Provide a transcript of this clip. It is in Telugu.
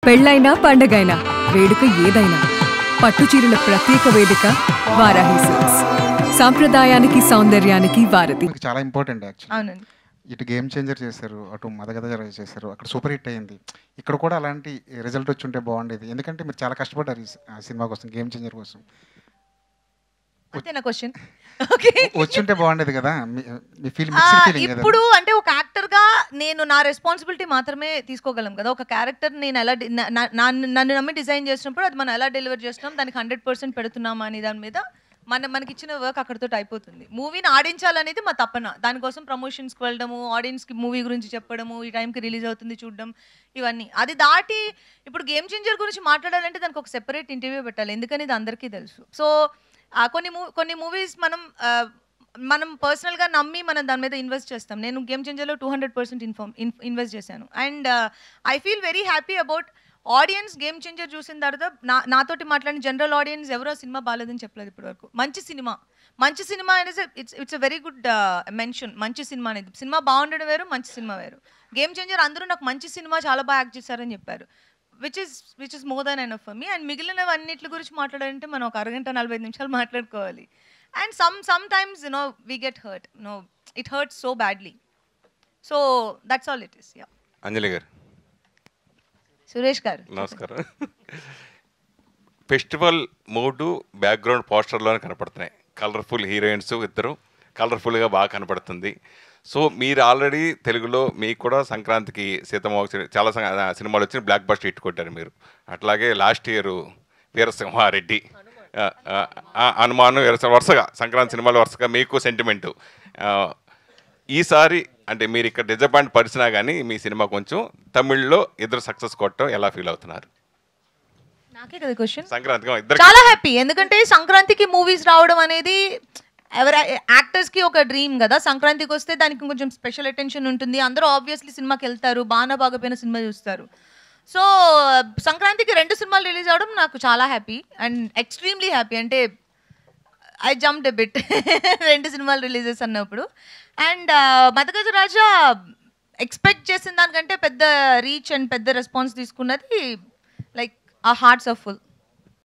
పెళ్ళైనా పండగైనా వేడుక ఏదైనా పట్టుచీరల ప్రత్యేక వేదిక వారాహి సిల్క్స్. సాంప్రదాయానికి సౌందర్యానికి వారధి. చాలా ఇంపార్టెంట్ యాక్చువల్లీ. అవునండి. ఇటు గేమ్ చేంజర్ చేశారు, అటు మదగద చేశారు, అక్కడ సూపర్ హిట్ అయింది. ఇక్కడ కూడా అలాంటి రిజల్ట్ వచ్చి ఉంటే బాగుండేది, ఎందుకంటే మీరు చాలా కష్టపడ్డారు ఈ సినిమా కోసం, గేమ్ చేంజర్ కోసం. అంతేనా క్వశ్చన్? వచ్చుంటే బాగుండేది కదా. ఇప్పుడు అంటే ఒక యాక్టర్ గా నేను నా రెస్పాన్సిబిలిటీ మాత్రమే తీసుకోగలం కదా. ఒక క్యారెక్టర్ నేను ఎలా నన్ను నమ్మి డిజైన్ చేసినప్పుడు అది మనం ఎలా డెలివర్ చేస్తున్నాం, దానికి 100% పెడుతున్నామా అని దాని మీద మనకి ఇచ్చిన వర్క్ అక్కడితో అయిపోతుంది. మూవీని ఆడించాలనేది మా తపన. దానికోసం ప్రమోషన్స్కి వెళ్ళడము, ఆడియన్స్కి మూవీ గురించి చెప్పడము, ఈ టైంకి రిలీజ్ అవుతుంది చూడడం, ఇవన్నీ. అది దాటి ఇప్పుడు గేమ్ చేంజర్ గురించి మాట్లాడాలంటే దానికి ఒక సెపరేట్ ఇంటర్వ్యూ పెట్టాలి, ఎందుకని ఇది అందరికీ తెలుసు. సో కొన్ని మూవీస్ మనం పర్సనల్గా నమ్మి మనం దాని మీద ఇన్వెస్ట్ చేస్తాం. నేను గేమ్ చేంజర్లో 200% ఇన్వెస్ట్ చేశాను. And I feel very happy about audience. Game changer చూసిన తర్వాత నాతోటి మాట్లాడిన జనరల్ ఆడియన్స్ ఎవరో సినిమా బాగాలేదని చెప్పలేదు ఇప్పటి వరకు. మంచి సినిమా అనేది it's a very good mention. మంచి సినిమా అనేది, సినిమా బాగుండడం వేరు, మంచి సినిమా వేరు. గేమ్ చేంజర్ అందరూ నాకు మంచి సినిమా, చాలా బాగా యాక్ట్ చేశారని చెప్పారు, which is more than enough for me. And మిగిలినవన్నిటి గురించి మాట్లాడాలంటే మనం ఒక అరగంట 45 నిమిషాలు మాట్లాడుకోవాలి. And sometimes we get hurt. It hurts so badly. So that's all it is. Yeah. అంజలి గారు. సురేష్ గారు నమస్కారం. ఫెస్టివల్ మూడు బ్యాక్గ్రౌండ్ పోస్టర్లోనే కనపడుతున్నాయి. కలర్ఫుల్ హీరోయిన్స్ ఇద్దరు, కలర్ఫుల్గా బాగా కనపడుతుంది. సో మీరు ఆల్రెడీ తెలుగులో మీకు కూడా సంక్రాంతికి సీతమ్మ చాలా సినిమాలు వచ్చి బ్లాక్ బస్టర్ హిట్ కొట్టారు మీరు. అట్లాగే లాస్ట్ ఇయర్ వీరసింహారెడ్డి, హనుమాను, వరుసగా సంక్రాంతి సినిమాలు వరుసగా మీకు సెంటిమెంటు. ఈసారి అంటే మీరు ఇక్కడ డిజపాయింట్ పరిచినా కానీ మీ సినిమా కొంచెం తమిళ్లో ఇద్దరు సక్సెస్ కొట్టడం ఎలా ఫీల్ అవుతున్నారు? నాకే కదా క్వశ్చన్. సంక్రాంతికి చాలా హ్యాపీ, ఎందుకంటే సంక్రాంతికి మూవీస్ రావడం అనేది యాక్టర్స్కి ఒక డ్రీమ్ కదా. సంక్రాంతికి వస్తే దానికి కొంచెం స్పెషల్ అటెన్షన్ ఉంటుంది. అందరూ ఆబ్వియస్లీ సినిమాకి వెళ్తారు, బాగాపోయిన సినిమా చూస్తారు. సో సంక్రాంతికి 2 సినిమాలు రిలీజ్ అవ్వడం నాకు చాలా హ్యాపీ అండ్ ఎక్స్ట్రీమ్లీ హ్యాపీ. అంటే ఐ జంప్డ్ ఎ బిట్ 2 సినిమాలు రిలీజెస్ అన్నప్పుడు. అండ్ మదగజ రాజా ఎక్స్పెక్ట్ చేసిన దానికంటే పెద్ద రీచ్ అండ్ పెద్ద రెస్పాన్స్ తీసుకున్నది. లైక్ ఆ హార్ట్స్ ఆర్ ఫుల్.